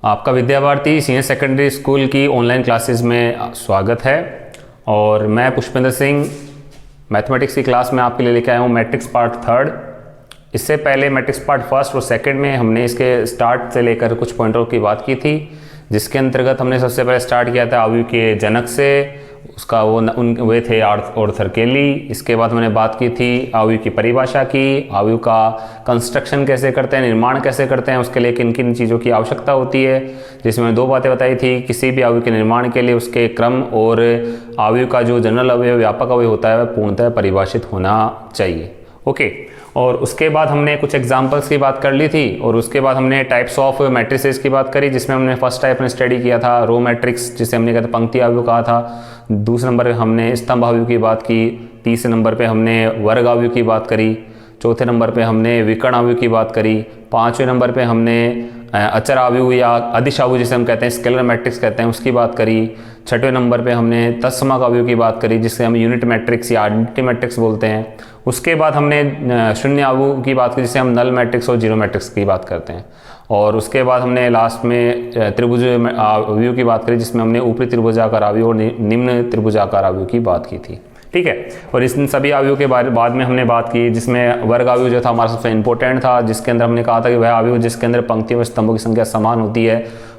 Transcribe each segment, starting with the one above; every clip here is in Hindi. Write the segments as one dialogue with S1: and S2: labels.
S1: आपका Vidya Bharati senior secondary school की ऑनलाइन क्लासेस में स्वागत है। और मैं पुष्पेंद्र सिंह मैथमेटिक्स की क्लास में आपके लिए लेके आया हूँ मैट्रिक्स पार्ट थर्ड। इससे पहले मैट्रिक्स पार्ट फर्स्ट और सेकंड में हमने इसके स्टार्ट से लेकर कुछ पॉइंटों की बात की थी, जिसके अंतर्गत हमने सबसे पहले स्टार्ट किया था अवयव के जनक से। उसका वे थे आर्थर केली। इसके बाद हमने बात की थी अवयव की परिभाषा की, अवयव का कंस्ट्रक्शन कैसे करते हैं, निर्माण कैसे करते हैं, उसके लिए किन किन चीज़ों की आवश्यकता होती है, जिसमें दो बातें बताई थी। किसी भी अवयव के निर्माण के लिए उसके क्रम और अवयव का जो जनरल अवयव व्यापक अवयव होता है वह पूर्णतः परिभाषित होना चाहिए। ओके। और उसके बाद हमने कुछ एग्जांपल्स की बात कर ली थी और उसके बाद हमने टाइप्स ऑफ मैट्रिसेस की बात करी, जिसमें हमने फर्स्ट टाइप में स्टडी किया था रो मैट्रिक्स, जिसे हमने कहते पंक्ति अवयव कहा था। दूसरे नंबर पे हमने स्तंभ अवयव की बात की। तीसरे नंबर पे हमने वर्ग अवयव की बात करी। चौथे नंबर पे हमने विकर्ण अवयव की बात करी। पाँचवें नंबर पे हमने अचर अवयव या अदिश अवयव जिसे हम कहते हैं, स्केलर मैट्रिक्स कहते हैं, उसकी बात करी। छठवें नंबर पे हमने तत्समक अवयव की बात करी, जिसे हम यूनिट मैट्रिक्स या आइडेंटिटी मैट्रिक्स बोलते हैं। उसके बाद हमने शून्य अवयव की बात की, जिसे हम नल मैट्रिक्स और जीरो मैट्रिक्स की बात करते हैं। और उसके बाद हमने लास्ट में त्रिभुज अवयव की बात करी, जिसमें हमने ऊपरी त्रिभुजाकार अवयव और निम्न त्रिभुजाकार अवयव की बात की थी। ठीक है। और इन सभी अवयव के बाद में हमने बात की, जिसमें वर्ग अवयव जो था हमारा सबसे इंपॉर्टेंट था, जिसके अंदर हमने कहा था कि वह अवयव जिसके अंदर पंक्तियों और स्तंभों की संख्या समान होती है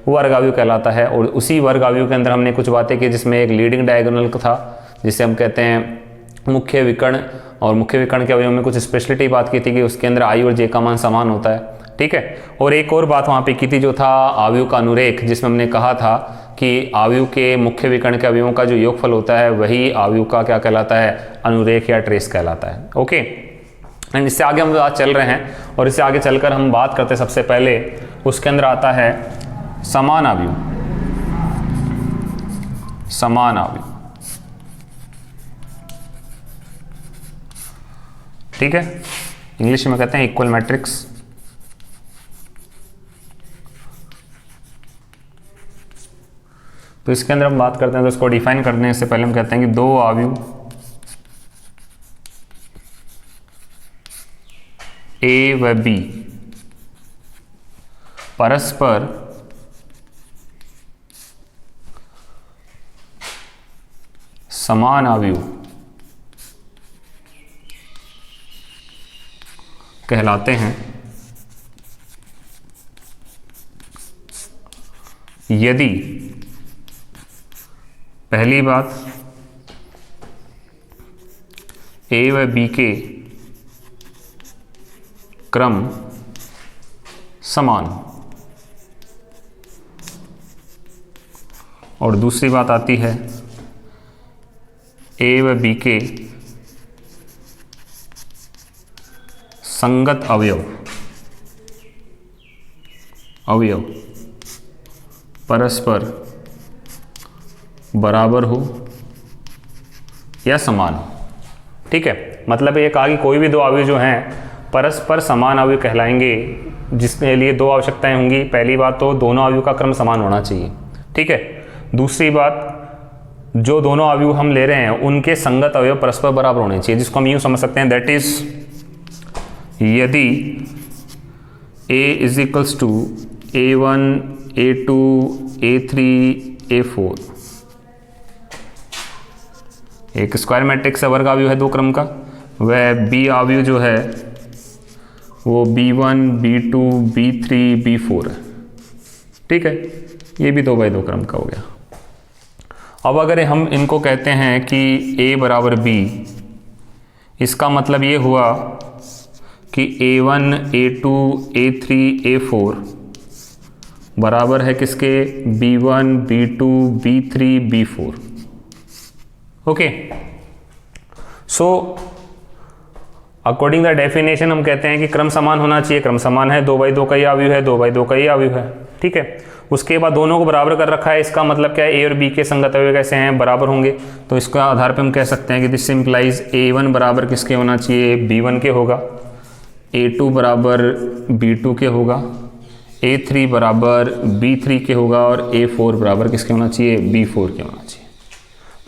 S1: वो वर्ग अवयव कहलाता है। और उसी वर्ग अवयव के अंदर हमने कुछ बातें की, जिसमें एक लीडिंग डायगोनल था, जिसे हम कहते हैं मुख्य विकर्ण। और मुख्य विकर्ण के अवयव में कुछ स्पेशलिटी बात की थी कि उसके अंदर आई और जे का मान समान होता है। ठीक है। और एक और बात वहाँ पे की थी जो था अवयव का अनुरेख, जिसमें हमने कहा था कि अवयव के मुख्य विकर्ण के अवयवों का जो योगफल होता है वही अवयव का क्या कहलाता है, अनुरेख या ट्रेस कहलाता है। ओके। एंड इससे आगे हम आज चल रहे हैं और इससे आगे चलकर हम बात करते हैं, सबसे पहले उसके अंदर आता है समान अवयव। समान अवयव, ठीक है, इंग्लिश में कहते हैं इक्वल मैट्रिक्स। तो इसके अंदर हम बात करते हैं, तो इसको डिफाइन करने से पहले हम कहते हैं कि दो अवयव ए व बी परस्पर समान अवयव कहलाते हैं यदि पहली बात ए व बी के क्रम समान, और दूसरी बात आती है ए व बी के संगत अवयव परस्पर बराबर हो या समान हो। ठीक है। मतलब ये कहा कि कोई भी दो अवयव जो हैं परस्पर समान अवयव कहलाएंगे, जिसके लिए दो आवश्यकताएं होंगी। पहली बात तो दोनों अवयव का क्रम समान होना चाहिए। ठीक है। दूसरी बात, जो दोनों अवयव हम ले रहे हैं उनके संगत अवयव परस्पर बराबर होने चाहिए, जिसको हम यूँ समझ सकते हैं, दैट इज यदि a is equals to a1 a2 a3 a4, एक स्क्वायर मैट्रिक्स है, वर्ग अवयव है दो क्रम का, वह बी अवयव जो है वो b1 b2 b3 b4 है। ठीक है। ये भी 2x2 क्रम का हो गया। अब अगर हम इनको कहते हैं कि a बराबर b, इसका मतलब ये हुआ कि a1 a2 a3 a4 बराबर है किसके, b1 b2 b3 b4। Okay. So according the definition हम कहते हैं कि क्रम समान होना चाहिए। क्रम समान है, 2x2 का ही अवयव है, 2x2 का ही अवयव है। ठीक है। उसके बाद दोनों को बराबर कर रखा है, इसका मतलब क्या है, ए और बी के संगत अवयव कैसे हैं, बराबर होंगे। तो इसका आधार पे हम कह सकते हैं कि दिस इम्प्लाइज a1 बराबर किसके होना चाहिए, b1 के होगा, a2 बराबर b2 के होगा, a3 बराबर b3 के होगा और a4 बराबर किसके होना चाहिए, b4 के होना चाहिए।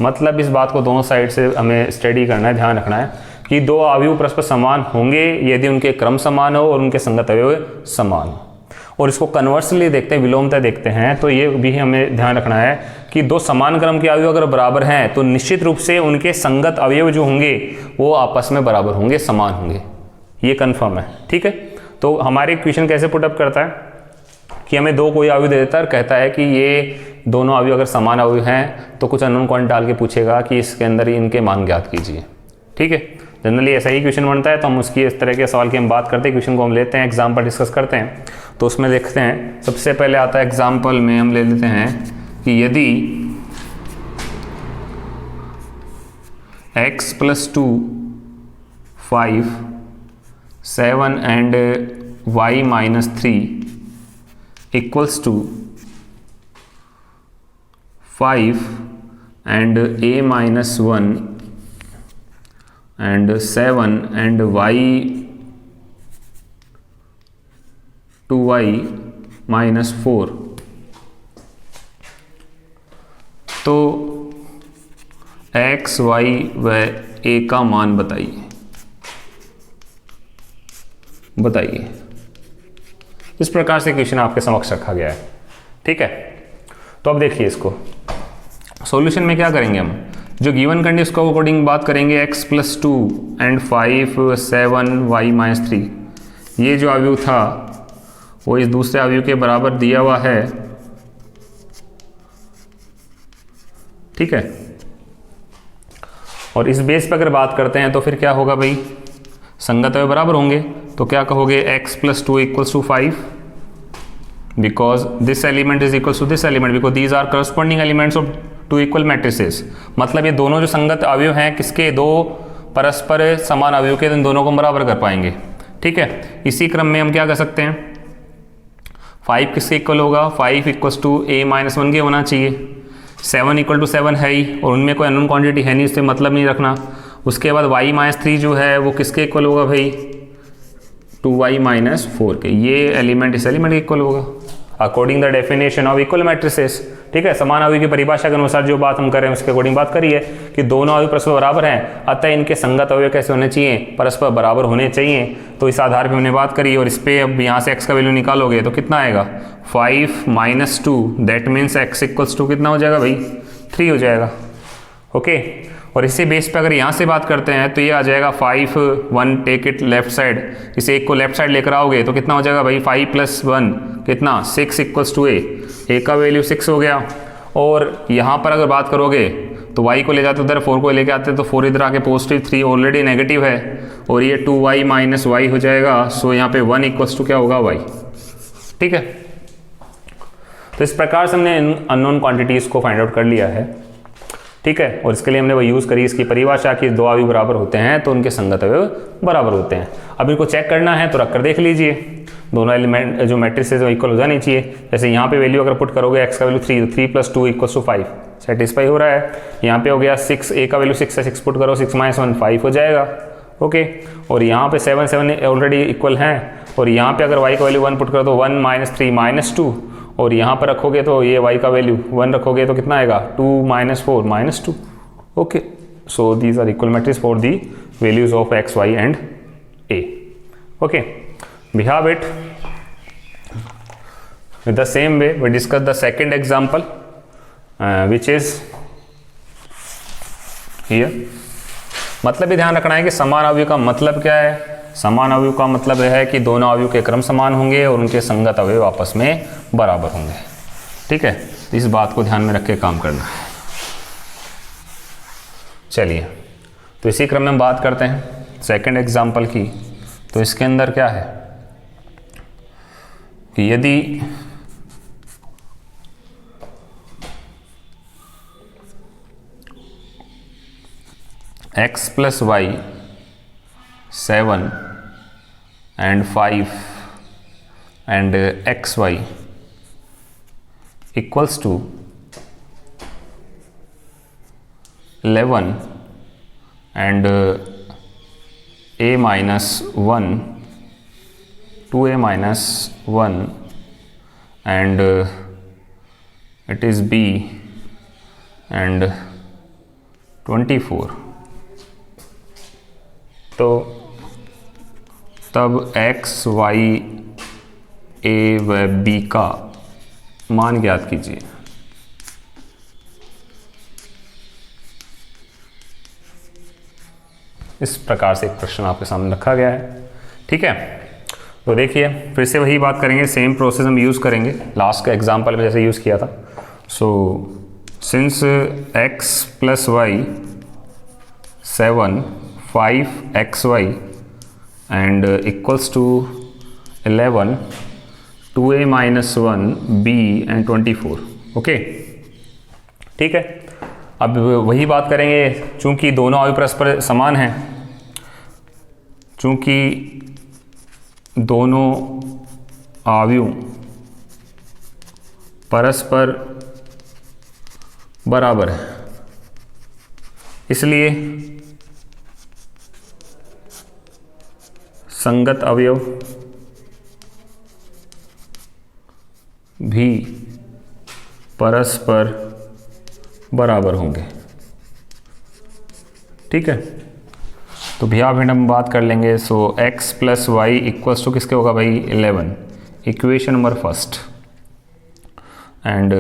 S1: मतलब इस बात को दोनों साइड से हमें स्टडी करना है, ध्यान रखना है कि दो अवयव परस्पर समान होंगे यदि उनके क्रम समान हो और उनके संगत अवयव समान हो। और इसको कन्वर्सली देखते हैं, विलोमता देखते हैं, तो ये भी हमें ध्यान रखना है कि दो समान क्रम के अवयव अगर बराबर हैं तो निश्चित रूप से उनके संगत अवयव जो होंगे वो आपस में बराबर होंगे, समान होंगे, ये कन्फर्म है। ठीक है, तो हमारे इक्वेशन कैसे पुटअप करता है कि हमें दो कोई अवयव दे देता है और कहता है कि ये दोनों अवयव अगर समान अवयव हैं तो कुछ अननोन क्वांटिटी डाल के पूछेगा कि इसके अंदर इनके मान ज्ञात कीजिए। ठीक है, जनरली ऐसा ही क्वेश्चन बनता है, तो हम उसकी इस तरह के सवाल की हम बात करते हैं, क्वेश्चन को हम लेते हैं, एग्जाम्पल डिस्कस करते हैं। तो उसमें देखते हैं, सबसे पहले आता है एग्जाम्पल में हम ले लेते हैं कि यदि x + 2 5 7 and y - 3 equals to 5 and a - 1 and 7 and y 2y - 4, तो x, y व a का मान बताइए। इस प्रकार से क्वेश्चन आपके समक्ष रखा गया है। ठीक है, तो अब देखिए इसको सॉल्यूशन में क्या करेंगे, हम जो गिवन कंडीशन को अकॉर्डिंग बात करेंगे, x + 2 एंड 5 7 y - 3, ये जो अवयव था वो इस दूसरे अवयव के बराबर दिया हुआ है। ठीक है, और इस बेस पर अगर बात करते हैं तो फिर क्या होगा भाई, संगत अवयव बराबर होंगे, तो क्या कहोगे x + 2 = 5 because this element is equal to this element because these are corresponding elements of two equal matrices। मतलब ये दोनों जो संगत अवयव हैं किसके, दो परस्पर समान अवयव के, इन दोनों को बराबर कर पाएंगे। ठीक है, इसी क्रम में हम क्या कर सकते हैं, 5 किसके इक्वल होगा, 5 = a - 1 के होना चाहिए, 7 = 7 है ही, और उनमें कोई अननोन क्वांटिटी है नहीं, इससे मतलब नहीं रखना। उसके बाद y - 3 जो है वो किसके इक्वल होगा भाई, 2y - 4 के, ये एलिमेंट इस एलिमेंट के इक्वल होगा according the definition of equal matrices. ठीक है, समान अवयव की परिभाषा के अनुसार जो बात हम कर रहे हैं उसके अकॉर्डिंग बात करिए कि दोनों अवयव परस्पर बराबर हैं, अतः इनके संगत अवयव कैसे होने चाहिए, परस्पर बराबर होने चाहिए। तो इस आधार पर हमने बात करी, और इस पे अब यहाँ से x का वैल्यू निकालोगे तो कितना आएगा, 5 - 2, दैट मीन्स x = कितना हो जाएगा भाई, 3 हो जाएगा। ओके, और इसी बेस पे अगर यहाँ से बात करते हैं तो ये आ जाएगा 5 1 टेक इट लेफ्ट साइड, इसे एक को लेफ्ट साइड लेकर आओगे तो कितना हो जाएगा भाई, 5 + 1 कितना, 6 = a का वैल्यू 6 हो गया। और यहाँ पर अगर बात करोगे तो y को ले जाते उधर, 4 को लेके आते तो 4 इधर आके पॉजिटिव, 3 ऑलरेडी नेगेटिव है, और ये 2y - y हो जाएगा। सो यहाँ पे 1 = क्या होगा, y। ठीक है, तो इस प्रकार से हमने अननोन क्वांटिटीज़ को फाइंड आउट कर लिया है। ठीक है, और इसके लिए हमने वो यूज़ करी इसकी परिभाषा कि दो अवयव बराबर होते हैं तो उनके संगत अवयव बराबर होते हैं। अब इनको चेक करना है तो रख कर देख लीजिए, दोनों एलिमेंट जो मैट्रिसेस वो इक्वल हो जानी चाहिए। जैसे यहाँ पे वैल्यू अगर पुट करोगे, x का वैल्यू 3, 3 + 2 = 5, सेटिस्फाई हो रहा है। यहाँ पे हो गया 6, a का वैल्यू 6 है, 6 पुट करो, 6 - 1 5 हो जाएगा। ओके, और यहाँ पे 7 7 ऑलरेडी इक्वल हैं, और यहाँ पे अगर y का वैल्यू 1 पुट करो तो 1 - 3 - 2, और यहाँ पर रखोगे तो ये y का वैल्यू 1 रखोगे तो कितना आएगा, 2 - 4 - 2। Okay, so these are equal matrices for the values of x, y and a. Okay, we have it with the same way we discuss the second example which is here। मतलब भी ध्यान रखना है कि समान अवयव का मतलब क्या है, समान अवयव का मतलब यह है कि दोनों अवयव के क्रम समान होंगे और उनके संगत अवयव आपस में बराबर होंगे। ठीक है, इस बात को ध्यान में रख के काम करना है। चलिए, तो इसी क्रम में हम बात करते हैं सेकंड एग्जाम्पल की। तो इसके अंदर क्या है कि यदि x + y 7 and 5 and xy equals to 11 and a - 1, 2a - 1 and it is b and 24, तो तब x, y ए व बी का मान ज्ञात कीजिए। इस प्रकार से एक प्रश्न आपके सामने रखा गया है। ठीक है, तो देखिए फिर से वही बात करेंगे, सेम प्रोसेस हम यूज़ करेंगे लास्ट का एग्जाम्पल में जैसे यूज़ किया था। So since x + y 7 5xy and equals to 11 2a - 1 b and 24। Okay, ठीक है। अब वही बात करेंगे, चूंकि दोनों अवयव परस्पर समान हैं, चूंकि दोनों अवयव परस्पर बराबर है, इसलिए संगत अवयव भी परस्पर बराबर होंगे। ठीक है, तो भैया फिर हम बात कर लेंगे। So x + y equals to किसके होगा भाई 11, equation number first, and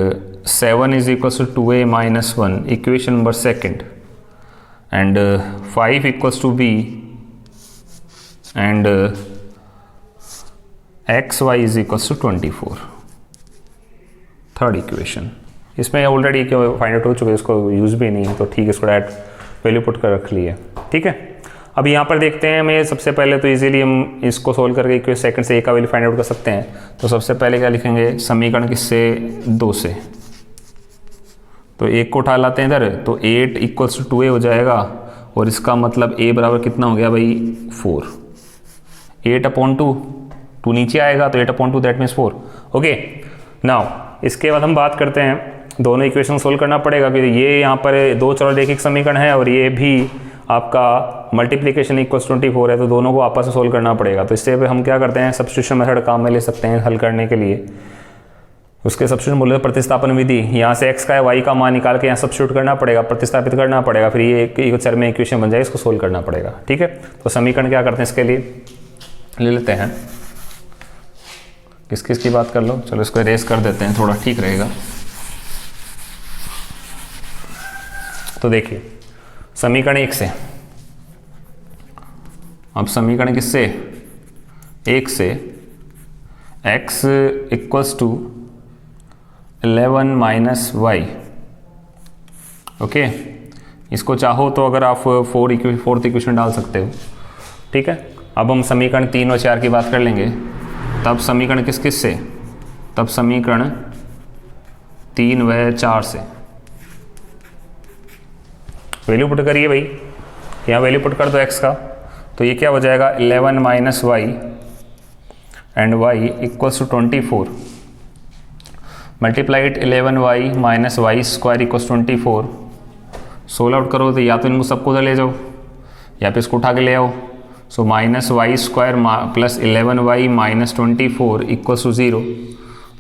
S1: 7 is equals to 2a - 1 equation number second, and 5 equals to b and xy is equals to 24, third equation. इसमें ऑलरेडी फाइंड आउट हो चुके हैं, इसको यूज़ भी नहीं है, तो ठीक है, इसको डायरेक्ट वैल्यू पुट कर रख लिए। ठीक है, अब यहाँ पर देखते हैं हमें सबसे पहले तो इजीली हम इसको सोल्व करके इक्वेशन सेकंड से ए का वैल्यू फाइंड आउट कर सकते हैं। तो सबसे पहले क्या लिखेंगे, समीकरण किससे 2 से, तो एक को उठा लाते हैं इधर, तो 8 इक्वल्स टू 2a हो जाएगा, और इसका मतलब a बराबर कितना हो गया भाई 4, 8/2, 2 नीचे आएगा तो 8/2 दैट मीन्स 4। ओके, नाउ इसके बाद हम बात करते हैं, दोनों इक्वेशन सोल्व करना पड़ेगा, क्योंकि ये यहाँ पर दो चर रैखिक समीकरण है और ये भी आपका मल्टीप्लिकेशन इक्वल्स 24 है, तो दोनों को आपस में सोल्व करना पड़ेगा। तो इससे हम क्या करते हैं, सब्स्टिट्यूशन मेथड काम में ले सकते हैं हल करने के लिए। उसके सब्स्टिट्यूशन मूल्य प्रतिस्थापन विधि, यहाँ से x का या y का मान निकाल के यहाँ सब्स्टिट्यूट करना पड़ेगा, प्रतिस्थापित करना पड़ेगा, फिर ये एक चर में इक्वेशन बन जाए, इसको सोल्व करना पड़ेगा। ठीक है, तो समीकरण क्या करते हैं, इसके लिए ले लेते हैं, किस किस की बात कर लो, चलो इसको इरेज कर देते हैं, थोड़ा ठीक रहेगा। तो देखिए समीकरण 1 से, अब समीकरण किससे 1 से, x equals to 11 - y। Okay, इसको चाहो तो अगर आप फोर्थ इक्वेशन डाल सकते हो। ठीक है, अब हम समीकरण 3 और 4 की बात कर लेंगे, तब समीकरण किस किस से, तब समीकरण 3 व 4 से वैल्यू पुट करिए भाई, यहाँ वैल्यू पुट कर दो x का, तो ये क्या हो जाएगा 11 - y and y equals to 24, multiplied 11y - y² equals 24, solve out करो तो या तो इनको सबको उधर ले जाओ या फिर इसको उठा के ले आओ। So -y² plus 11y - 24 equals to 0,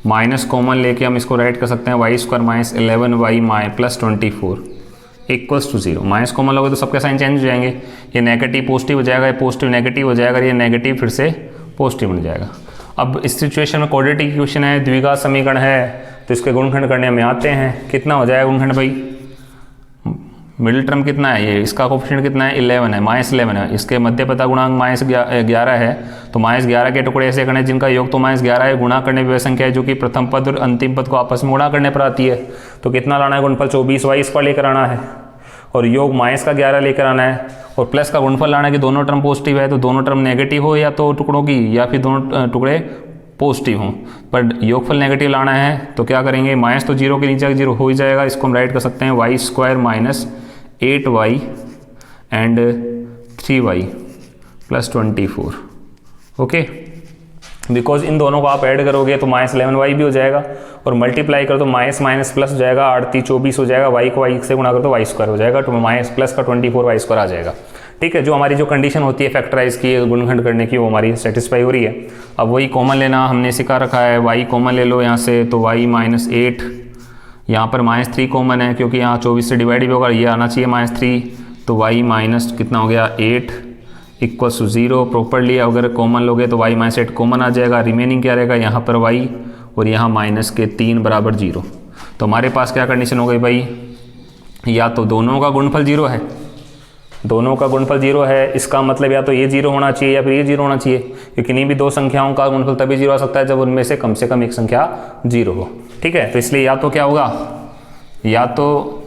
S1: minus common लेके हम इसको राइट कर सकते हैं y² - 11y plus 24 equals to 0। Minus common लोगे तो सबके साइन चेंज हो जाएंगे, ये नेगेटिव पॉजिटिव हो जाएगा, ये पॉजिटिव नेगेटिव हो जाएगा, ये नेगेटिव फिर से पॉजिटिव बन जाएगा। अब इस सिचुएशन में क्वाड्रेटिक इक्वेशन है, द्विघात समीकरण है, तो इसके गुणनखंड करने में आते हैं। कितना हो जाएगा गुणनखंड भाई, मिडिल टर्म कितना है, ये इसका कोफिशिएंट कितना है 11 है, -11 है, इसके मध्य पता गुणांक -11 है, तो -11 के टुकड़े ऐसे करने जिनका योग तो -11 है, गुणा करने पर वह संख्या है जो कि प्रथम पद और अंतिम पद को आपस में गुणा करने पर आती है। तो कितना लाना है गुणनफल 24y² लेकर आना है, और योग -11 लेकर आना है, और प्लस का गुणनफल लाना है कि दोनों टर्म पॉजिटिव है, तो दोनों टर्म नेगेटिव हो या तो टुकड़ों की, या फिर दोनों टुकड़े पॉजिटिव हों, पर योगफल नेगेटिव लाना है तो क्या करेंगे, माइनस तो 0 के नीचे 0 हो ही जाएगा, इसको हम राइट कर सकते हैं y² - 8y and 3y plus 24। Okay, because in दोनों को आप ऐड करोगे तो -11y भी हो जाएगा, और मल्टीप्लाई करो तो माइनस प्लस हो जाएगा, 8 3 24 हो जाएगा, y को y से गुणा करो तो y² हो जाएगा, तो माइनस प्लस का 24y² आ जाएगा। ठीक है, जो हमारी जो कंडीशन होती है फैक्टराइज की गुणनखंड करने की, वो हमारी सेटिस्फाई हो रही है। अब वही कॉमन लेना हमने सिखा रखा है, y कॉमन ले लो यहाँ से, तो y -8, यहाँ पर -3 कॉमन है क्योंकि यहाँ 24 से डिवाइड भी होगा, ये आना चाहिए -3, तो y माइनस कितना हो गया 8 इक्वल्स टू 0। प्रॉपरली अगर कॉमन लोगे तो y माइनस 8 कॉमन आ जाएगा, रिमेनिंग क्या रहेगा यहाँ पर y और यहाँ माइनस के 3 बराबर 0। तो हमारे पास क्या कंडीशन हो गई भाई, या तो दोनों का गुणनफल 0 है, दोनों का गुणनफल 0 है, इसका मतलब या तो ये 0 होना चाहिए या फिर ये 0 होना चाहिए, क्योंकि किन्हीं भी दो संख्याओं का गुणनफल तभी 0 आ सकता है जब उनमें से कम एक संख्या 0 हो। ठीक है, तो इसलिए या तो क्या होगा, या तो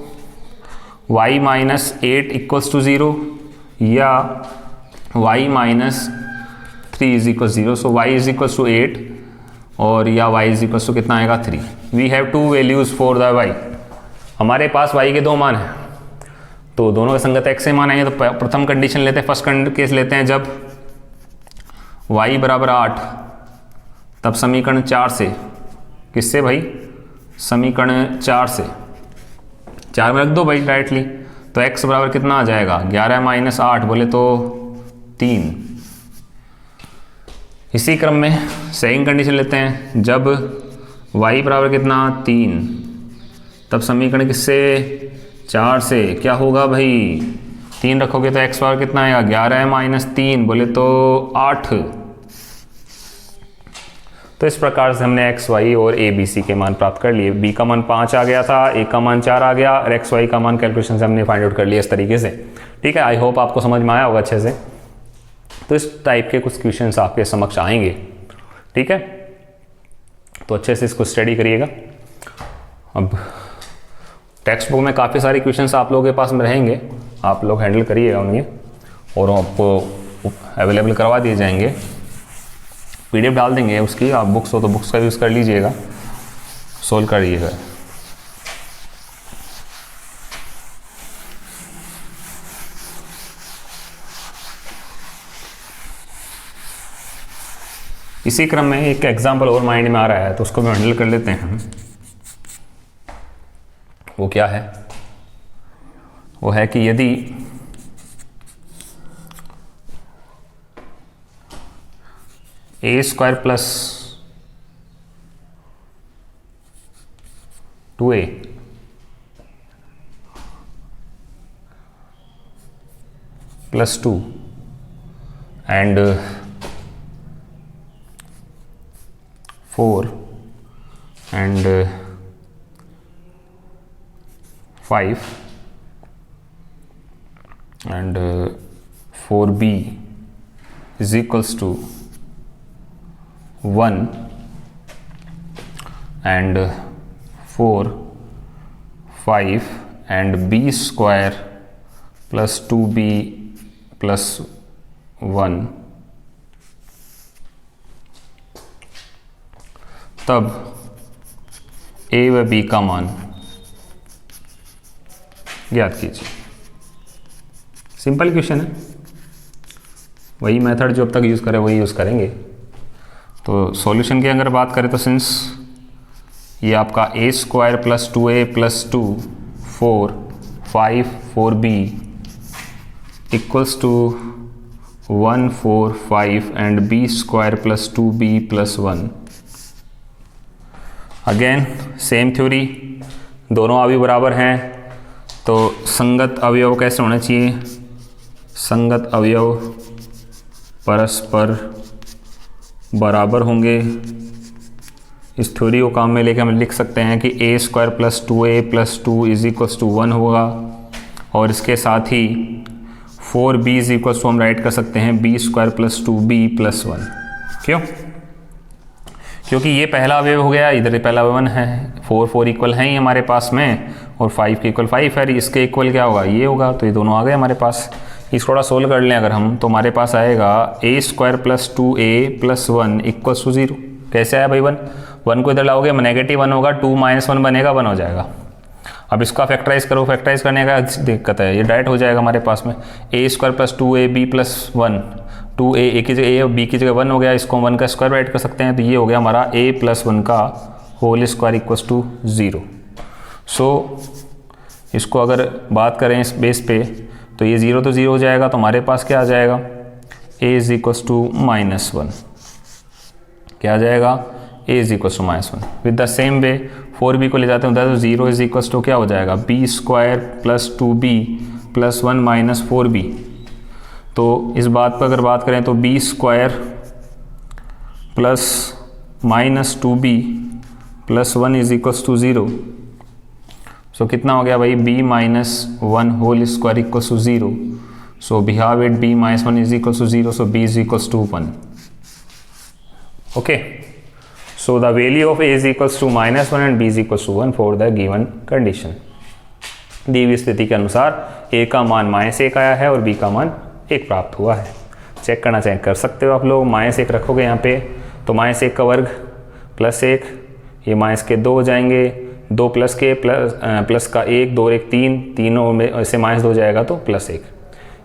S1: y माइनस 8 इक्वल्स टू 0 या y minus 3 is equal 0। So y is equals to 8 और या y इज इक्वल्स टू कितना आएगा 3। We have two values for the y। हमारे पास y के दो मान हैं, तो दोनों के संगत x से मान आएंगे। तो प्रथम कंडीशन लेते हैं, फर्स्ट केस लेते हैं, जब y बराबर 8 तब समीकरण 4 से, किससे भाई, समीकरण 4 से 4 में रख दो भाई डायरेक्टली, तो x बराबर कितना आ जाएगा 11 माइनस 8 बोले तो 3। इसी क्रम में सेकंड कंडीशन लेते हैं, जब y बराबर कितना 3 तब समीकरण किससे 4 से क्या होगा भाई, 3 रखोगे तो x बराबर कितना आएगा 11 माइनस 3 बोले तो 8। तो इस प्रकार से हमने x, y और a, b, c के मान प्राप्त कर लिए। b का मान 5 आ गया था, a का मान 4 आ गया और x, y का मान कैलकुलेशन से हमने फाइंड आउट कर लिया इस तरीके से। ठीक है, आई होप आपको समझ में आया होगा अच्छे से। तो इस टाइप के कुछ क्वेश्चंस आपके समक्ष आएंगे। ठीक है, तो अच्छे से इसको स्टडी करिएगा। अब टेक्स्ट बुक में काफ़ी सारे क्वेश्चंस आप लोगों के पास में रहेंगे, आप लोग हैंडल करिएगा उन्हें और आपको अवेलेबल करवा दिए जाएंगे। PDF डाल देंगे उसकी, आप बुक्स हो तो बुक्स का यूज़ कर लीजिएगा, सोल्व करिएगा। इसी क्रम में एक एग्जाम्पल और माइंड में आ रहा है, तो उसको भी हैंडल कर लेते हैं। वो क्या है, वो है कि यदि a square plus 2a plus 2 and 4 and 5 and 4b is equals to 1 and 4, 5 and b square plus 2b plus 1, तब a व b का मान ज्ञात कीजिए। सिंपल क्वेश्चन है, वही मेथड जो अब तक यूज़ करें वही यूज़ करेंगे। तो सॉल्यूशन की अगर बात करें तो सिंस ये आपका a square plus 2a plus 2 4 5 4b equals to 1 4 5 and b square plus 2b plus 1। Again same theory, दोनों अवयव बराबर हैं तो संगत अवयव कैसे होना चाहिए, संगत अवयव परस्पर बराबर होंगे। इस थ्योरी को काम में लेकर हम लिख सकते हैं कि a square plus 2a plus 2 is equals to 1 होगा, और इसके साथ ही 4b इज इक्वल्स टू हम राइट कर सकते हैं b square plus 2b plus 1। क्यों, क्योंकि ये पहला अवयव हो गया, इधर पहला अवयव 1 है, 4 4 इक्वल है ही हमारे पास में, और 5 के इक्वल 5 है, इसके इक्वल क्या होगा ये होगा, तो ये दोनों आ गए हमारे पास। इसको थोड़ा सोल्व कर लें अगर हम, तो हमारे पास आएगा a square plus 2a plus 1 equals to 0। कैसे आया भाई 1 को इधर लाओगे नेगेटिव 1 होगा, 2 माइनस 1 बनेगा 1 हो जाएगा। अब इसका फैक्टराइज करो, फैक्टराइज करने का दिक्कत है, ये डायरेक्ट हो जाएगा हमारे पास में a square plus 2ab plus 1, 2a की जगह a और b की जगह 1 हो गया, इसको 1 का स्क्वायर राइट कर सकते हैं, तो ये हो गया हमारा a प्लस 1 का होल स्क्वायर इक्वल्स टू 0। सो इसको अगर बात करें इस बेस पे तो ये 0 तो 0 हो जाएगा, तो हमारे पास क्या आ जाएगा a इज इक्वल्स टू -1। क्या आ जाएगा a is equals to -1। With the same way 4b को ले जाते हैं तो 0 इज इक्वल्स टू क्या हो जाएगा b square plus 2b plus 1 minus 4b। तो इस बात पर अगर बात करें तो B square plus minus 2b plus 1 is equals to 0। So कितना हो गया भाई, b minus 1 whole square equals to 0। So we have it b minus 1 is equals to 0, so b is equals to 1। Okay, so the value of a is equals to -1 and b is equals to 1 for the given condition. दी हुई स्थिति के अनुसार a का मान -1 आया है और b का मान 1 प्राप्त हुआ है। चेक करना चाहें कर सकते हो आप लोग। -1 रखोगे यहाँ पे तो -1 का वर्ग प्लस 1, ये माइनस के 2 हो जाएंगे, 2 प्लस के प्लस का 1, 2 और 1 3, तीनों में ऐसे -2 हो जाएगा तो +1।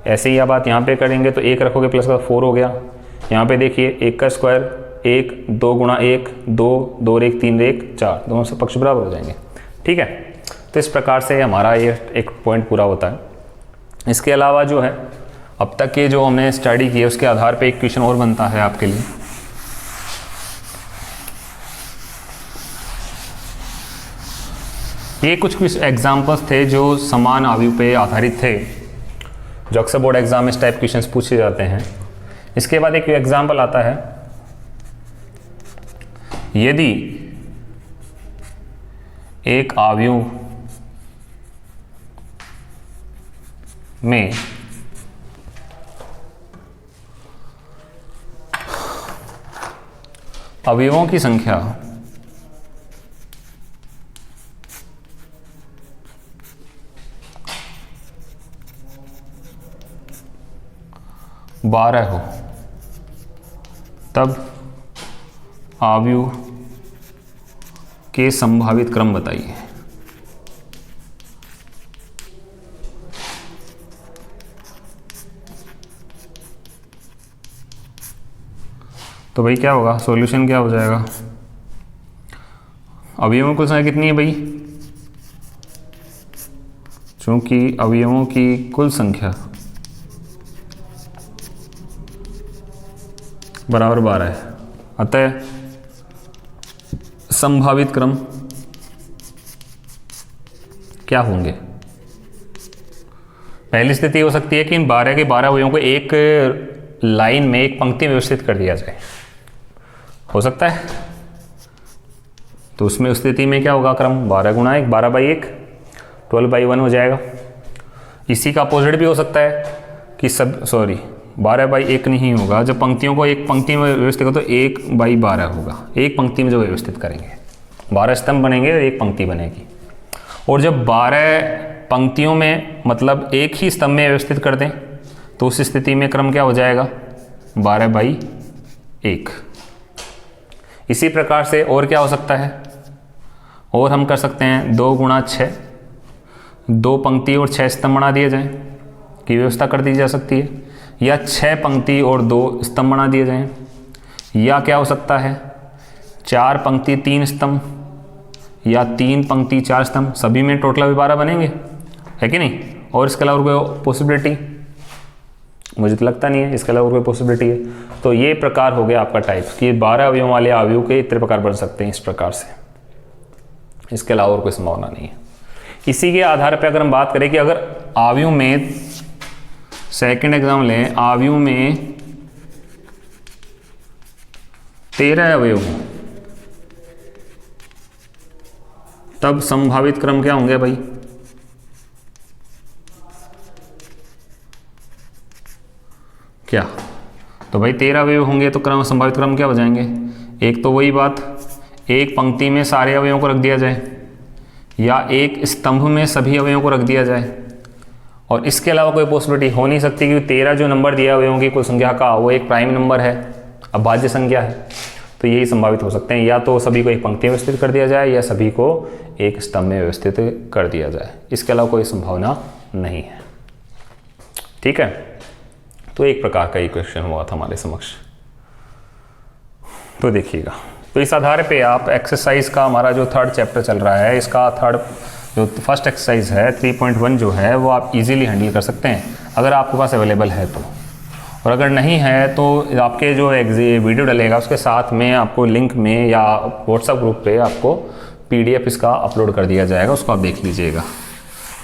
S1: ऐसे ही आप बात यहाँ पे करेंगे तो 1 रखोगे प्लस का 4 हो गया। यहाँ पे देखिए 1 का स्क्वायर 1, 2 गुणा 1 2, 2 और 1 3 1 4, दोनों से पक्ष बराबर हो जाएंगे। ठीक है, तो इस प्रकार से हमारा ये एक पॉइंट पूरा होता है। इसके अलावा जो है अब तक के जो हमने स्टडी की है उसके आधार पे एक क्वेश्चन और बनता है आपके लिए। ये कुछ एग्जाम्पल्स थे जो समान आयु पे आधारित थे, जो अक्सर बोर्ड एग्जाम में इस टाइप क्वेश्चंस पूछे जाते हैं। इसके बाद एक एग्जाम्पल आता है, यदि एक आयु में अवयवों की संख्या 12 हो, तब आयु के संभावित क्रम बताइए। तो भाई क्या होगा, सॉल्यूशन क्या हो जाएगा, अवयवों की कुल संख्या कितनी है भाई, चूंकि अवयवों की कुल संख्या बराबर 12 है, अतः संभावित क्रम क्या होंगे। पहली स्थिति हो सकती है कि इन 12 के 12 अवयवों को एक लाइन में, एक पंक्ति में व्यवस्थित कर दिया जाए, हो सकता है। तो उसमें उस स्थिति में क्या होगा, क्रम 12 गुणा 1 12/1 12/1 हो जाएगा। इसी का अपोजिट भी हो सकता है कि 12/1 नहीं होगा, जब पंक्तियों को एक पंक्ति में व्यवस्थित करो तो 1/12 होगा। एक पंक्ति में जो व्यवस्थित करेंगे 12 स्तंभ बनेंगे और एक पंक्ति बनेगी। और जब 12 पंक्तियों में मतलब एक ही स्तंभ में व्यवस्थित कर दें तो उस स्थिति में क्रम क्या हो जाएगा, 12/1। इसी प्रकार से और क्या हो सकता है, और हम कर सकते हैं 2 गुणा 6, 2 पंक्ति और 6 स्तंभ बना दिए जाएं की व्यवस्था कर दी जा सकती है, या 6 पंक्ति और 2 स्तंभ बना दिए जाएं, या क्या हो सकता है 4 पंक्ति 3 स्तंभ, या 3 पंक्ति 4 स्तंभ, सभी में टोटल 12 बनेंगे, है कि नहीं। और इसके अलावा कोई पॉसिबिलिटी, मुझे तो लगता नहीं है इसके अलावा कोई पॉसिबिलिटी है। तो ये प्रकार हो गया आपका टाइप कि 12 अवयवों वाले आयु के इतने प्रकार बन सकते हैं इस प्रकार से, इसके अलावा और कोई संभावना नहीं है। इसी के आधार पर अगर हम बात करें कि अगर आयु में, सेकंड एग्जाम लें, आयु में 13 अवयव हों तब संभावित क्रम क्या होंगे भाई, क्या, तो भाई 13 अवयव होंगे तो क्रम, संभावित क्रम क्या हो जाएंगे। एक तो वही बात, एक पंक्ति में सारे अवयवों को रख दिया जाए, या एक स्तंभ में सभी अवयवों को रख दिया जाए, और इसके अलावा कोई पॉसिबिलिटी हो नहीं सकती क्योंकि 13 जो नंबर दिया अवयवों की कुल संख्या का वो एक प्राइम नंबर है, अभाज्य संख्या है। तो यही संभावित हो सकते हैं, या तो सभी को एक पंक्ति में व्यवस्थित कर दिया जाए या सभी को एक स्तंभ में व्यवस्थित कर दिया जाए, इसके अलावा कोई संभावना नहीं है। ठीक है, तो एक प्रकार का क्वेश्चन हुआ था हमारे समक्ष। तो देखिएगा, तो इस आधार पे आप एक्सरसाइज का हमारा जो 3rd चैप्टर चल रहा है, इसका जो फर्स्ट एक्सरसाइज है 3.1 जो है वो आप इजीली हैंडल कर सकते हैं अगर आपके पास अवेलेबल है तो, और अगर नहीं है तो आपके जो वीडियो डलेगा उसके साथ में आपको लिंक में या व्हाट्सएप ग्रुप पे आपको PDF इसका अपलोड कर दिया जाएगा, उसको आप देख लीजिएगा।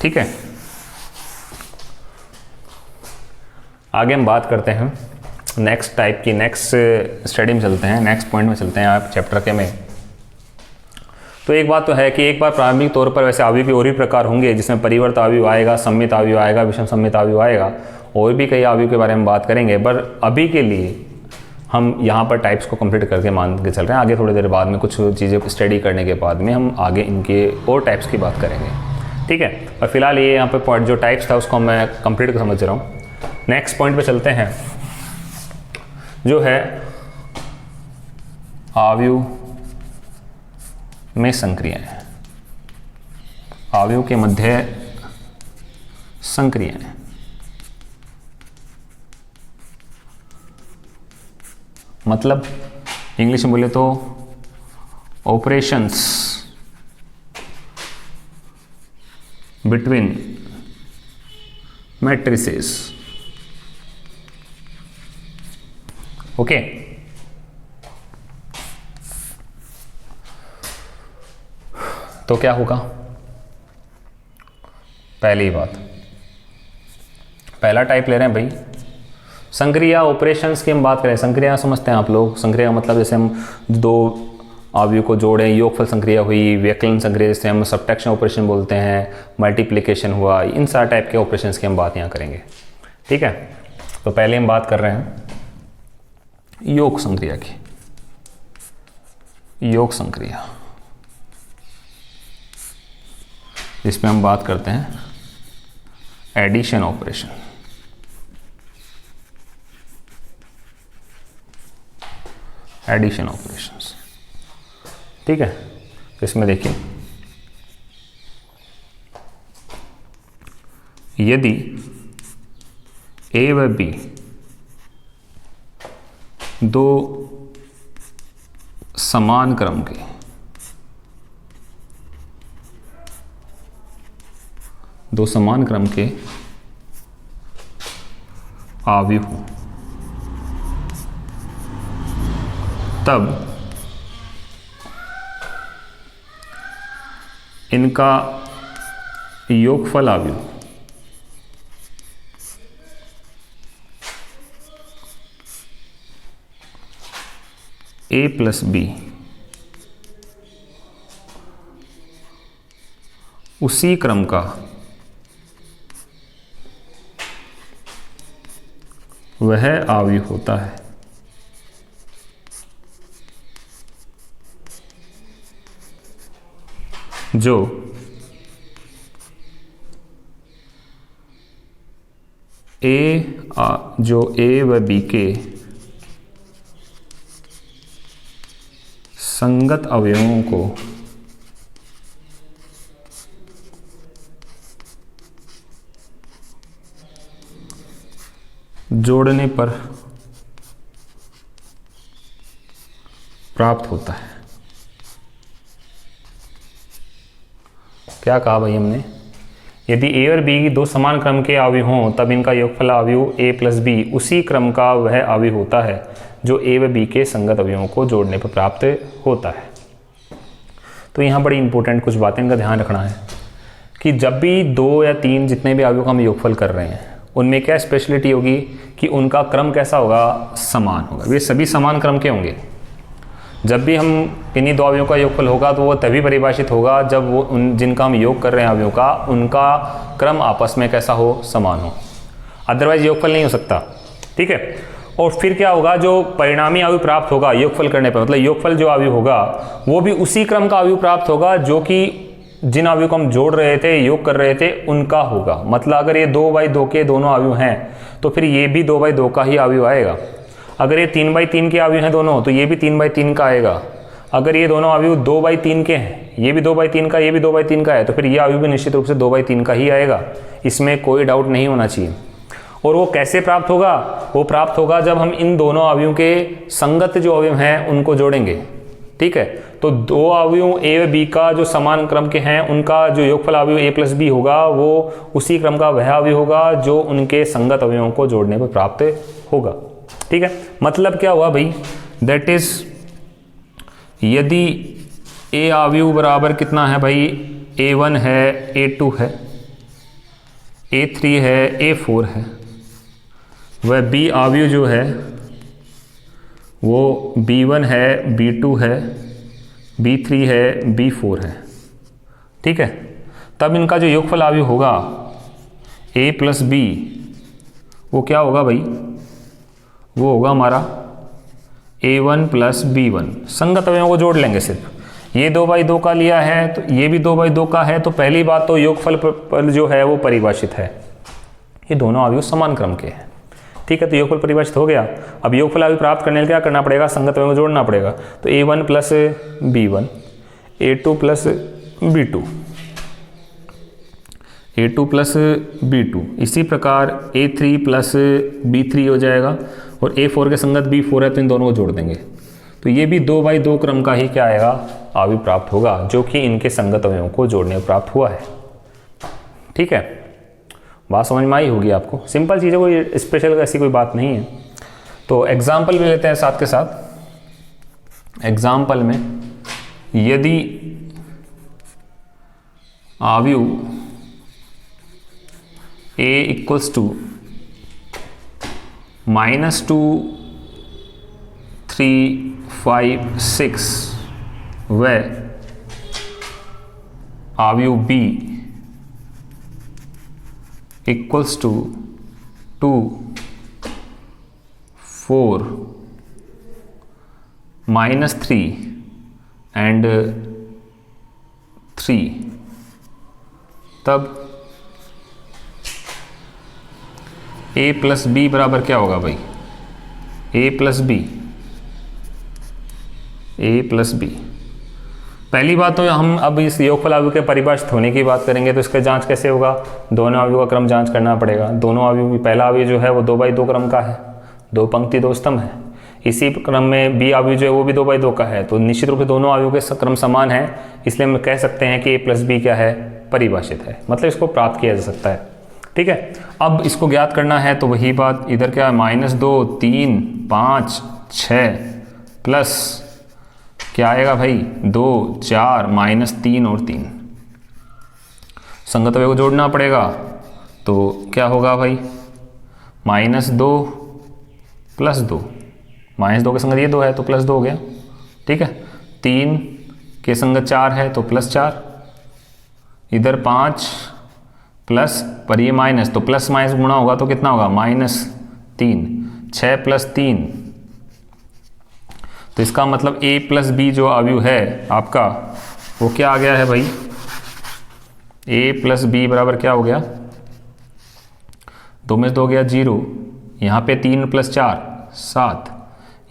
S1: ठीक है, आगे हम बात करते हैं नेक्स्ट टाइप की, नेक्स्ट स्टडी में चलते हैं, नेक्स्ट पॉइंट में चलते हैं आप चैप्टर के में। तो एक बात तो है कि एक बार प्रारंभिक तौर पर वैसे अवयव के और भी प्रकार होंगे, जिसमें परिवर्त अवयव आएगा, सम्मित अवयव आएगा, विषम सम्मित अवयव आएगा, और भी कई अवयव के बारे में बात करेंगे। पर अभी के लिए हम यहाँ पर टाइप्स को कंप्लीट करके मान के चल रहे हैं। आगे थोड़ी देर बाद में कुछ चीज़ें स्टडी करने के बाद में हम आगे इनके और टाइप्स की बात करेंगे, ठीक है। और फिलहाल ये यहाँ पे पॉइंट जो टाइप्स था उसको मैं कंप्लीट समझ रहा हूँ। नेक्स्ट पॉइंट पे चलते हैं, जो है अवयव में संक्रियाएं, अवयव के मध्य संक्रियाएं। मतलब इंग्लिश में बोले तो ऑपरेशंस बिटवीन मैट्रिसेस, ओके। तो क्या होगा, पहली बात, पहला टाइप ले रहे हैं भाई संक्रिया ऑपरेशंस की हम बात करें। संक्रिया समझते हैं आप लोग, संक्रिया का मतलब जैसे हम दो अवयव को जोड़ें, योगफल संक्रिया हुई, व्यकलन संक्रिया जैसे हम सबट्रैक्शन ऑपरेशन बोलते हैं, मल्टीप्लिकेशन हुआ, इन सारे टाइप के ऑपरेशंस की हम बात यहाँ करेंगे, ठीक है। तो पहले हम बात कर रहे हैं योग संक्रिया की, योग संक्रिया, जिसमें हम बात करते हैं एडिशन ऑपरेशन, एडिशन ऑपरेशंस, ठीक है। तो इसमें देखिए, यदि ए व बी दो समान क्रम के अवयव हों, तब इनका योगफल अवयव a प्लस बी उसी क्रम का वह अवयव होता है जो ए व बी के संगत अवयवों को जोड़ने पर प्राप्त होता है। क्या कहा भाई हमने, यदि ए और बी दो समान क्रम के अवयव हों तब इनका योगफल अवयव ए प्लस बी उसी क्रम का वह अवयव होता है जो ए व बी के संगत अवयवों को जोड़ने पर प्राप्त होता है। तो यहाँ बड़ी इंपॉर्टेंट कुछ बातें इनका ध्यान रखना है कि जब भी दो या तीन जितने भी अवयव का हम योगफल कर रहे हैं उनमें क्या स्पेशलिटी होगी कि उनका क्रम कैसा होगा, समान होगा। वे सभी समान क्रम के होंगे। जब भी हम किन्हीं दो अवयवों का योगफल होगा तो वो तभी परिभाषित होगा जब वो उन जिनका हम योग कर रहे हैं अवयवों का उनका क्रम आपस में कैसा हो, समान हो, अदरवाइज योगफल नहीं हो सकता, ठीक है। और फिर क्या होगा, जो परिणामी अवयव प्राप्त होगा योगफल करने पर, मतलब योगफल जो अवयव होगा वो भी उसी क्रम का अवयव प्राप्त होगा जो कि जिन अवयव को हम जोड़ रहे थे, योग कर रहे थे, उनका होगा। मतलब अगर ये 2/2 के दोनों अवयव हैं तो फिर ये भी 2/2 का ही अवयव आएगा। अगर ये 3/3 के अवयव हैं दोनों तो ये भी 3/3 का आएगा। अगर ये दोनों अवयव 2/3 के हैं, ये भी 2/3 का, ये भी 2/3 का है, तो फिर ये अवयव भी निश्चित रूप से 2/3 का ही आएगा। इसमें कोई डाउट नहीं होना चाहिए। और वो कैसे प्राप्त होगा, वो प्राप्त होगा जब हम इन दोनों अवयवों के संगत जो अवयव हैं उनको जोड़ेंगे, ठीक है। तो दो अवयव ए व बी का जो समान क्रम के हैं उनका जो योगफल अवयव ए प्लस बी होगा वो उसी क्रम का वह अवयव होगा जो उनके संगत अवयवों को जोड़ने पर प्राप्त होगा, ठीक है। मतलब क्या हुआ भाई, दैट इज यदि ए अवयव बराबर कितना है भाई, A1 है, A2 है, A3 है, A4 है, वह बी अवयव जो है वो B1 है, B2 है, B3 है, B4 है। ठीक है, तब इनका जो योगफल अवयव होगा A प्लस बी, वो क्या होगा भाई, वो होगा हमारा A1 प्लस B1। संगत अवयवों को जोड़ लेंगे सिर्फ। ये 2/2 का लिया है तो ये भी 2/2 का है, तो पहली बात तो योगफल पर जो है वो परिभाषित है, ये दोनों अवयव समान क्रम के हैं। ठीक है, तो योगफल परिभाषित हो गया। अब योगफल अवयव प्राप्त करने के लिए क्या करना पड़ेगा, संगत अवयवों को जोड़ना पड़ेगा। तो A1 plus B1, A2 plus B2, A2 plus B2, इसी प्रकार A3 प्लस B3 हो जाएगा, और A4 के संगत B4 है तो इन दोनों को जोड़ देंगे, तो ये भी 2/2 क्रम का ही क्या आएगा, अवयव प्राप्त होगा, जो कि इनके संगत अवयवों को जोड़ने में प्राप्त हुआ है। ठीक है, बात समझ में आई होगी आपको, सिंपल चीज़ है, कोई स्पेशल ऐसी कोई बात नहीं है। तो एग्जाम्पल भी लेते हैं साथ के साथ। एग्जाम्पल में यदि अवयव A इक्वल्स टू -2, 3, 5, 6 व अवयव B इक्वल्स टू 2, 4, -3 एंड 3, तब A प्लस बी बराबर क्या होगा भाई, A plus B, A plus B. पहली बात तो हम अब इस योगफल अवयव के परिभाषित होने की बात करेंगे, तो इसका जांच कैसे होगा, दोनों अवयव का क्रम जांच करना पड़ेगा। दोनों अवयव, पहला अवयव जो है वो 2/2 क्रम का है, 2 पंक्ति 2 स्तंभ है। इसी क्रम में बी अवयव जो है वो भी 2/2 का है, तो निश्चित रूप से दोनों अवयव के क्रम समान है, इसलिए हम कह सकते हैं कि A प्लस बी क्या है, परिभाषित है, मतलब इसको प्राप्त किया जा सकता है। ठीक है, अब इसको ज्ञात करना है तो वही बात, इधर क्या है, -2, 3, 5, 6 प्लस क्या आएगा भाई, 2, 4, -3 और 3, संगत अवयव को जोड़ना पड़ेगा, तो क्या होगा भाई, -2 प्लस 2, -2 के संगत ये 2 है तो +2 हो गया। ठीक है, 3 के संगत 4 है तो +4, इधर 5 प्लस पर ये माइनस, तो प्लस माइनस गुणा होगा तो कितना होगा, -3, 6 प्लस 3, तो इसका मतलब A प्लस बी जो अवयव है आपका वो क्या आ गया है भाई, A प्लस बी बराबर क्या हो गया, 2 में से 2 गया 0, यहाँ पे 3 प्लस 4 7,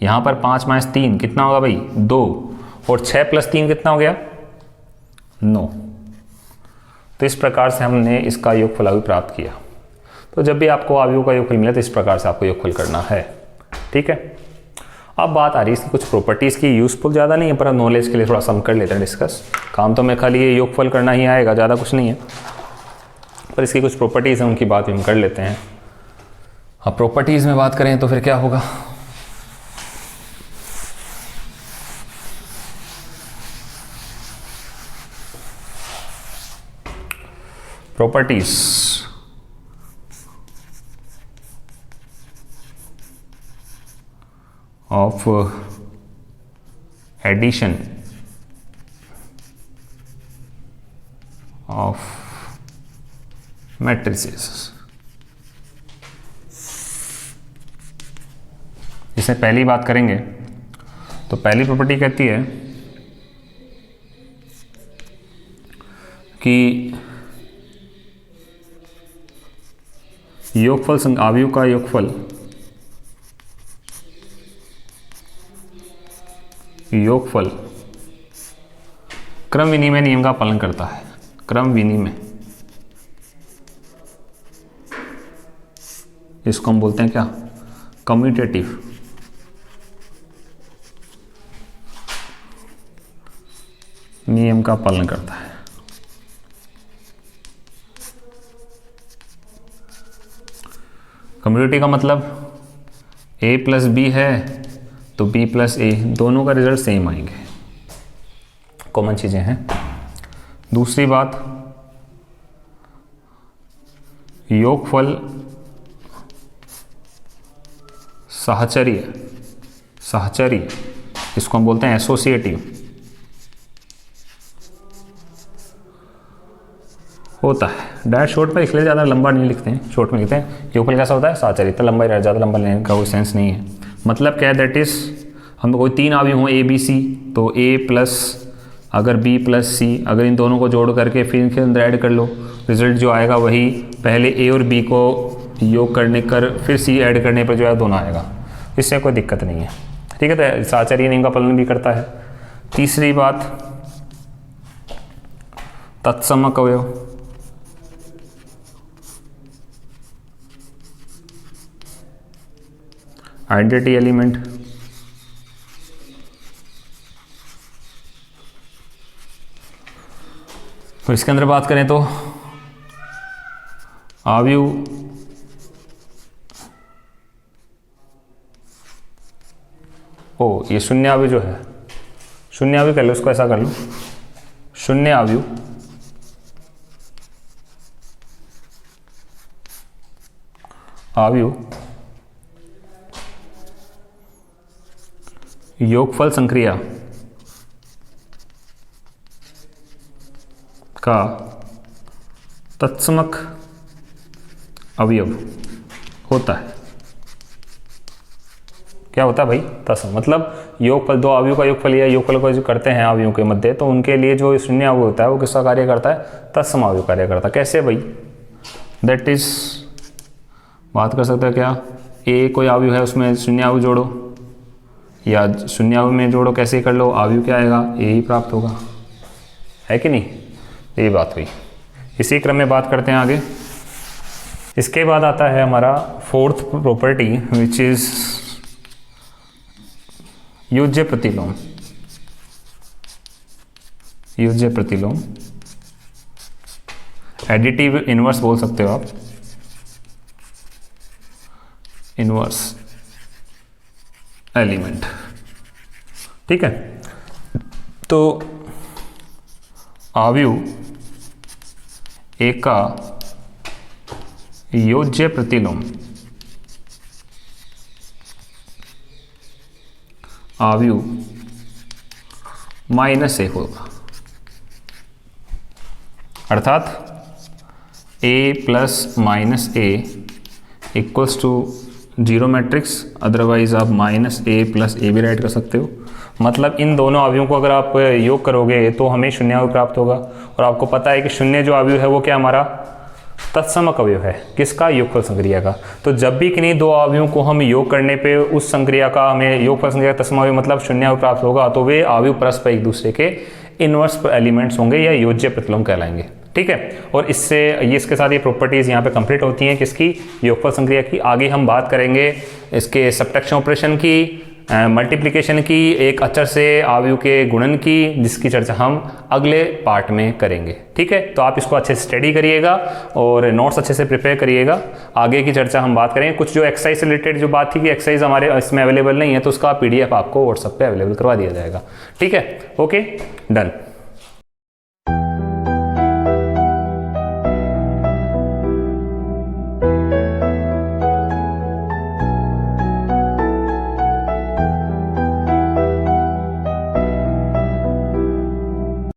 S1: यहाँ पर 5 - 3 कितना होगा भाई, 2, और 6 प्लस 3 कितना हो गया, 9। तो इस प्रकार से हमने इसका योगफल अवयव प्राप्त किया। तो जब भी आपको अवयव का योगफल मिले तो इस प्रकार से आपको योगफल करना है। ठीक है, अब बात आ रही है इसकी कुछ प्रॉपर्टीज़ की, यूजफुल ज़्यादा नहीं है पर नॉलेज के लिए थोड़ा सा हम कर लेते हैं डिस्कस। काम तो मैं खाली ये योगफल करना ही आएगा, ज़्यादा कुछ नहीं है, पर इसकी कुछ प्रॉपर्टीज़ हैं उनकी बात भी हम कर लेते हैं। अब प्रॉपर्टीज़ में बात करें तो फिर क्या होगा, properties of addition of matrices. इसमें पहली बात करेंगे तो पहली प्रॉपर्टी कहती है कि योगफल अवयव का योगफल क्रम विनिमय नियम का पालन करता है। क्रम विनिमय, इसको हम बोलते हैं क्या, कम्यूटेटिव नियम का पालन करता है। कम्यूटेटिव का मतलब A प्लस बी है तो B प्लस ए, दोनों का रिजल्ट सेम आएंगे, कॉमन चीज़ें हैं। दूसरी बात, योगफल साहचर्य, साहचर्य इसको हम बोलते हैं एसोसिएटिव होता है। डायरेक्ट शॉर्ट में लिख ले, ज़्यादा लंबा नहीं लिखते हैं, शॉर्ट में लिखते हैं। योगफल कैसा होता है? साहचर्य। इतना लंबा ही, ज़्यादा लंबा लेने का कोई सेंस नहीं है। मतलब क्या है? दैट इज़ हम कोई तीन अवयव हों ए बी सी, तो ए प्लस अगर बी प्लस सी, अगर इन दोनों को जोड़ करके फिर इनके अंदर ऐड कर लो, रिजल्ट जो आएगा वही पहले ए और बी को योग करने कर फिर सी ऐड करने पर जो है दोनों आएगा। इससे कोई दिक्कत नहीं है, ठीक है। तो साहचर्य नियम का पालन भी करता है। तीसरी बात, तत्समक अवयव, आइडेंटिटी एलिमेंट, तो इसके अंदर बात करें तो अवयव ये शून्य अवयव जो है, शून्य अवयव कर लो, इसको ऐसा कर लो, शून्य अवयव अवयव योगफल संक्रिया का तत्समक अवयव होता है। क्या होता है भाई? तत्सम मतलब योगफल, दो अवयव का योगफल या योगफल को जो करते हैं अवयवों के मध्य, तो उनके लिए जो शून्य अवयव होता है वो किसका कार्य करता है? तत्सम अवयव कार्य करता है। कैसे भाई? दैट इज, बात कर सकते हैं क्या, ए कोई अवयव है उसमें शून्य अवयव जोड़ो या शून्य अवयव में जोड़ो, कैसे कर लो, अवयव क्या आएगा? ए ही प्राप्त होगा, है कि नहीं? यही बात हुई। इसी क्रम में बात करते हैं आगे। इसके बाद आता है हमारा फोर्थ प्रॉपर्टी विच इज योज्य प्रतिलोम। योज्य प्रतिलोम, एडिटिव इनवर्स बोल सकते हो आप, इनवर्स एलिमेंट, ठीक है। तो अवयव एक का योज्य प्रतिलोम अवयव माइनस ए होगा, अर्थात a plus minus a equals to zero matrix, otherwise आप माइनस ए प्लस ए भी राइट कर सकते हो। मतलब इन दोनों अवयवों को अगर आप योग करोगे तो हमें शून्य अवयव प्राप्त होगा, और आपको पता है कि शून्य जो अवयव है वो क्या हमारा तत्समक अवयव है, किसका? योगफल संक्रिया का। तो जब भी किन्हीं दो अवयवों को हम योग करने पे उस संक्रिया का हमें योगफल संक्रिया तत्सम अवयव मतलब शून्य अवयव प्राप्त होगा, तो वे अवयव परस्पर एक दूसरे के इनवर्स एलिमेंट्स होंगे या योज्य प्रतिलोम कहलाएंगे, ठीक है। और इससे ये इसके साथ ये प्रॉपर्टीज यहाँ पे कंप्लीट होती हैं, किसकी? योगफल संक्रिया की। आगे हम बात करेंगे इसके सब्ट्रैक्शन ऑपरेशन की, मल्टीप्लिकेशन की, एक अचर से अवयव के गुणन की, जिसकी चर्चा हम अगले पार्ट में करेंगे, ठीक है। तो आप इसको अच्छे से स्टडी करिएगा और नोट्स अच्छे से प्रिपेयर करिएगा। आगे की चर्चा हम बात करेंगे। कुछ जो एक्सरसाइज से रिलेटेड जो बात थी कि एक्सरसाइज हमारे इसमें अवेलेबल नहीं है, तो उसका PDF आपको व्हाट्सएप पे अवेलेबल करवा दिया जाएगा, ठीक है। Okay, done.